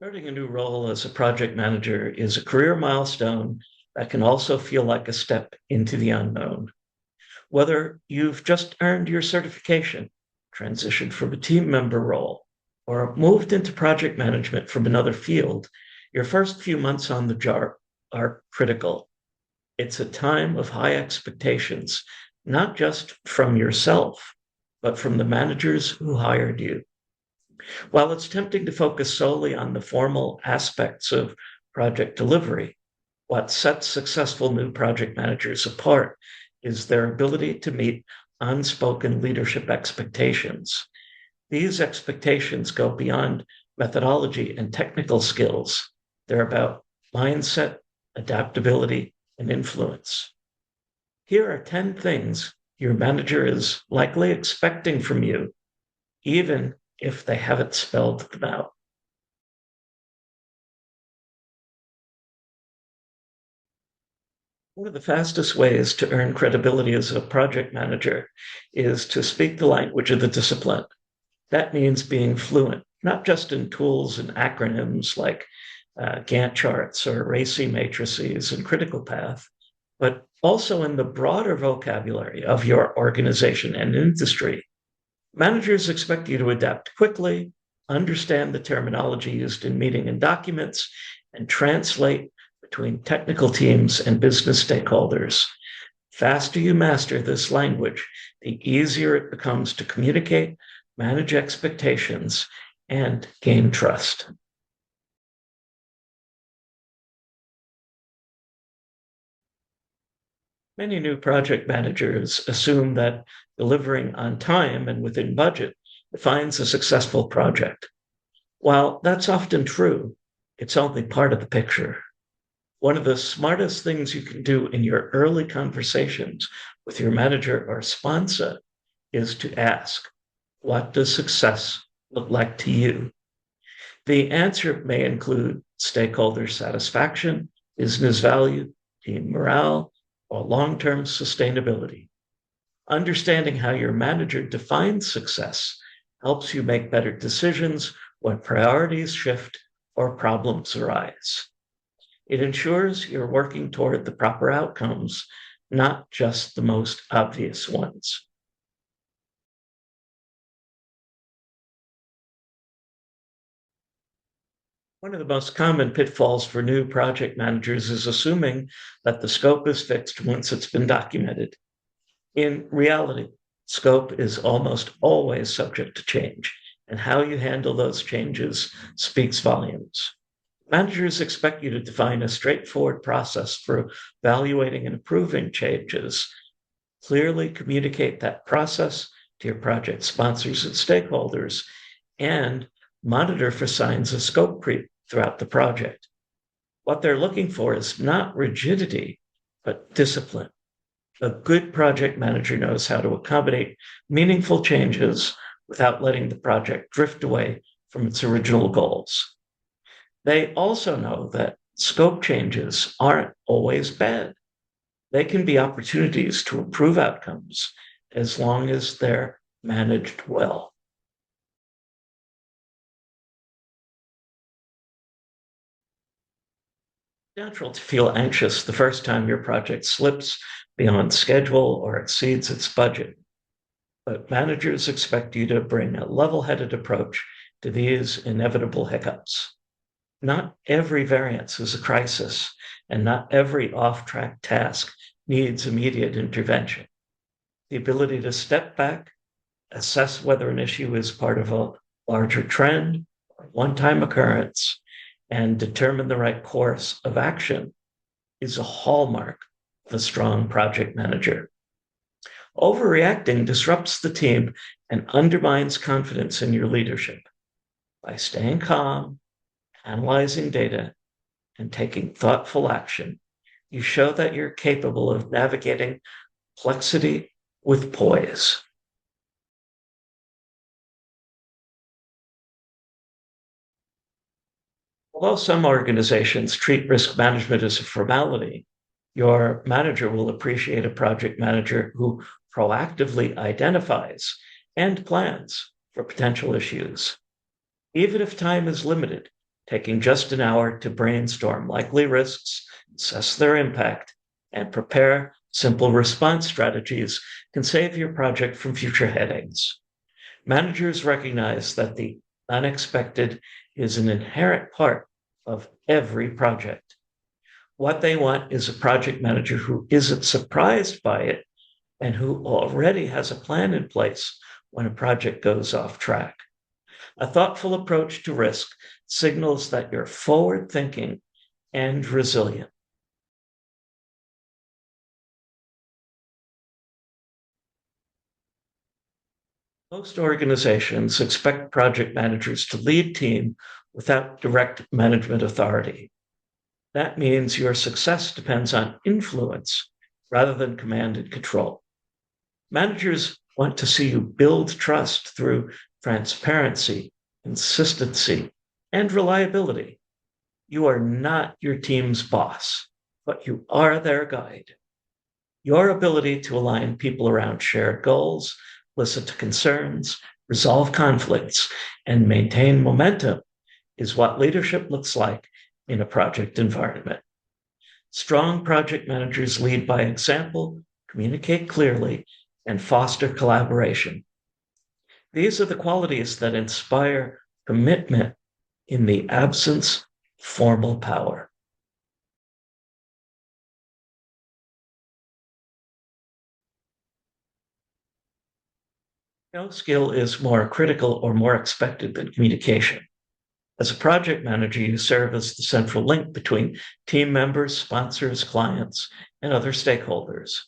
Starting a new role as a project manager is a career milestone that can also feel like a step into the unknown. Whether you've just earned your certification, transitioned from a team member role, or moved into project management from another field, your first few months on the job are critical. It's a time of high expectations, not just from yourself, but from the managers who hired you. While it's tempting to focus solely on the formal aspects of project delivery, what sets successful new project managers apart is their ability to meet unspoken leadership expectations. These expectations go beyond methodology and technical skills. They're about mindset, adaptability, and influence. Here are 10 things your manager is likely expecting from you, even if they haven't spelled them out. One of the fastest ways to earn credibility as a project manager is to speak the language of the discipline. That means being fluent, not just in tools and acronyms like Gantt charts or RACI matrices and critical path, but also in the broader vocabulary of your organization and industry. Managers expect you to adapt quickly, understand the terminology used in meeting and documents, and translate between technical teams and business stakeholders. Faster you master this language, the easier it becomes to communicate, manage expectations, and gain trust. Many new project managers assume that delivering on time and within budget defines a successful project. While that's often true, it's only part of the picture. One of the smartest things you can do in your early conversations with your manager or sponsor is to ask, what does success look like to you? The answer may include stakeholder satisfaction, business value, team morale, or long term sustainability. Understanding how your manager defines success helps you make better decisions when priorities shift or problems arise. It ensures you're working toward the proper outcomes, not just the most obvious ones. One of the most common pitfalls for new project managers is assuming that the scope is fixed once it's been documented. In reality, scope is almost always subject to change, and how you handle those changes speaks volumes. Managers expect you to define a straightforward process for evaluating and approving changes, clearly communicate that process to your project sponsors and stakeholders, and monitor for signs of scope creep throughout the project. What they're looking for is not rigidity, but discipline. A good project manager knows how to accommodate meaningful changes without letting the project drift away from its original goals. They also know that scope changes aren't always bad. They can be opportunities to improve outcomes as long as they're managed well. It's natural to feel anxious the first time your project slips beyond schedule or exceeds its budget, but managers expect you to bring a level headed approach to these inevitable hiccups. Not every variance is a crisis, and not every off track task needs immediate intervention. The ability to step back, assess whether an issue is part of a larger trend or one time occurrence, and determine the right course of action is a hallmark of a strong project manager. Overreacting disrupts the team and undermines confidence in your leadership. By staying calm, analyzing data, and taking thoughtful action, you show that you're capable of navigating complexity with poise. Although some organizations treat risk management as a formality, your manager will appreciate a project manager who proactively identifies and plans for potential issues. Even if time is limited, taking just an hour to brainstorm likely risks, assess their impact, and prepare simple response strategies can save your project from future headaches. Managers recognize that the unexpected is an inherent part of every project. What they want is a project manager who isn't surprised by it and who already has a plan in place when a project goes off track. A thoughtful approach to risk signals that you're forward thinking and resilient. Most organizations expect project managers to lead team without direct management authority. That means your success depends on influence rather than command and control. Managers want to see you build trust through transparency, consistency, and reliability. You are not your team's boss, but you are their guide. Your ability to align people around shared goals, listen to concerns, resolve conflicts, and maintain momentum is what leadership looks like in a project environment. Strong project managers lead by example, communicate clearly, and foster collaboration. These are the qualities that inspire commitment in the absence of formal power. No skill is more critical or more expected than communication. As a project manager, you serve as the central link between team members, sponsors, clients, and other stakeholders.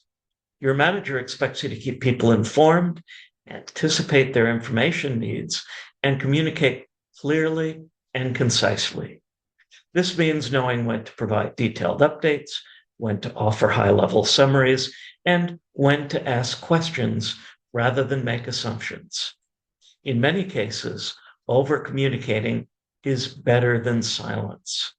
Your manager expects you to keep people informed, anticipate their information needs, and communicate clearly and concisely. This means knowing when to provide detailed updates, when to offer high-level summaries, and when to ask questions rather than make assumptions. In many cases, over-communicating is better than silence.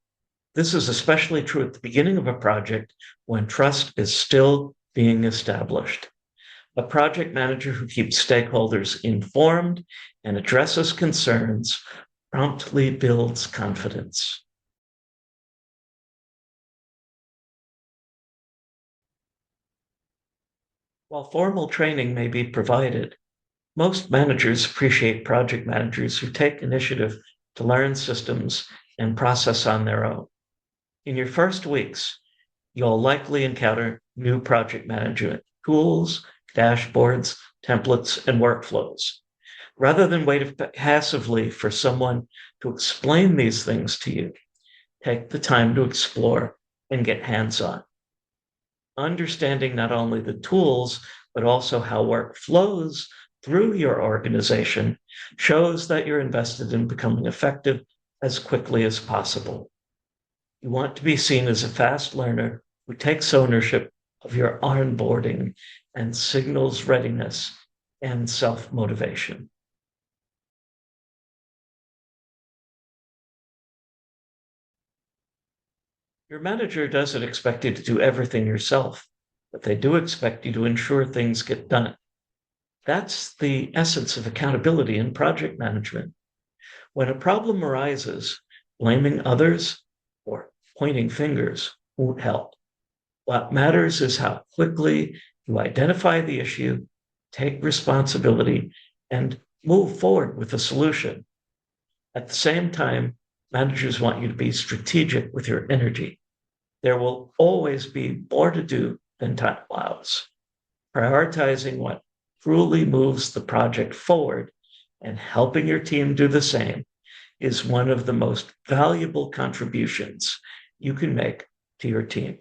This is especially true at the beginning of a project when trust is still being established. A project manager who keeps stakeholders informed and addresses concerns promptly builds confidence. While formal training may be provided, most managers appreciate project managers who take initiative to learn systems and process on their own. In your first weeks, you'll likely encounter new project management tools, dashboards, templates, and workflows. Rather than wait passively for someone to explain these things to you, take the time to explore and get hands-on. Understanding not only the tools, but also how work flows through your organization shows that you're invested in becoming effective as quickly as possible. You want to be seen as a fast learner who takes ownership of your onboarding and signals readiness and self-motivation. Your manager doesn't expect you to do everything yourself, but they do expect you to ensure things get done. That's the essence of accountability in project management. When a problem arises, blaming others or pointing fingers won't help. What matters is how quickly you identify the issue, take responsibility, and move forward with a solution. At the same time, managers want you to be strategic with your energy. There will always be more to do than time allows. Prioritizing what truly moves the project forward and helping your team do the same is one of the most valuable contributions you can make to your team.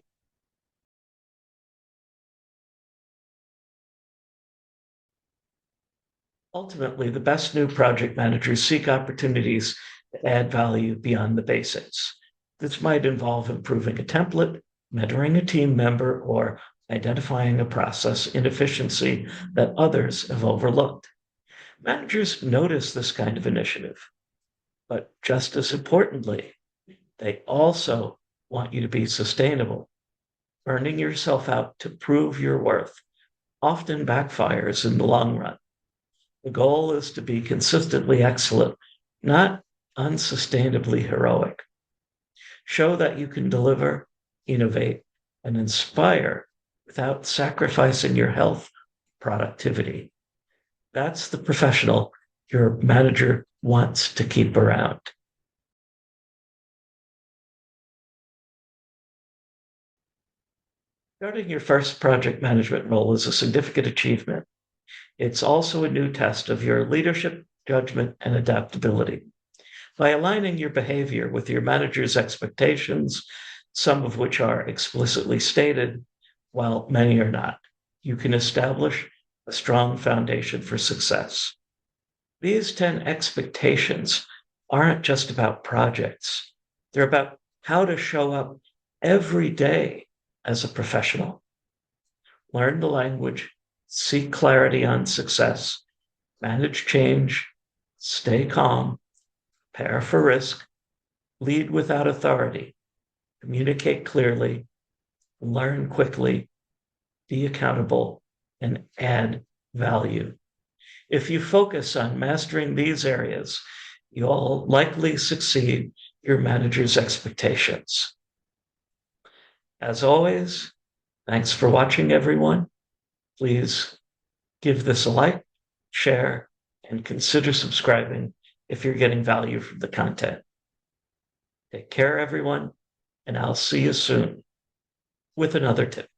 Ultimately, the best new project managers seek opportunities to add value beyond the basics. This might involve improving a template, mentoring a team member, or identifying a process inefficiency that others have overlooked. Managers notice this kind of initiative, but just as importantly, they also want you to be sustainable. Burning yourself out to prove your worth often backfires in the long run. The goal is to be consistently excellent, not unsustainably heroic. Show that you can deliver, innovate, and inspire without sacrificing your health, productivity. That's the professional your manager wants to keep around. Starting your first project management role is a significant achievement. It's also a new test of your leadership, judgment, and adaptability. By aligning your behavior with your manager's expectations, some of which are explicitly stated, while many are not, you can establish a strong foundation for success. These 10 expectations aren't just about projects, they're about how to show up every day as a professional. Learn the language, seek clarity on success, manage change, stay calm, prepare for risk, lead without authority, communicate clearly, learn quickly, be accountable, and add value. If you focus on mastering these areas, you'll likely succeed your manager's expectations. As always, thanks for watching, everyone. Please give this a like, share, and consider subscribing if you're getting value from the content. Take care, everyone, and I'll see you soon with another tip.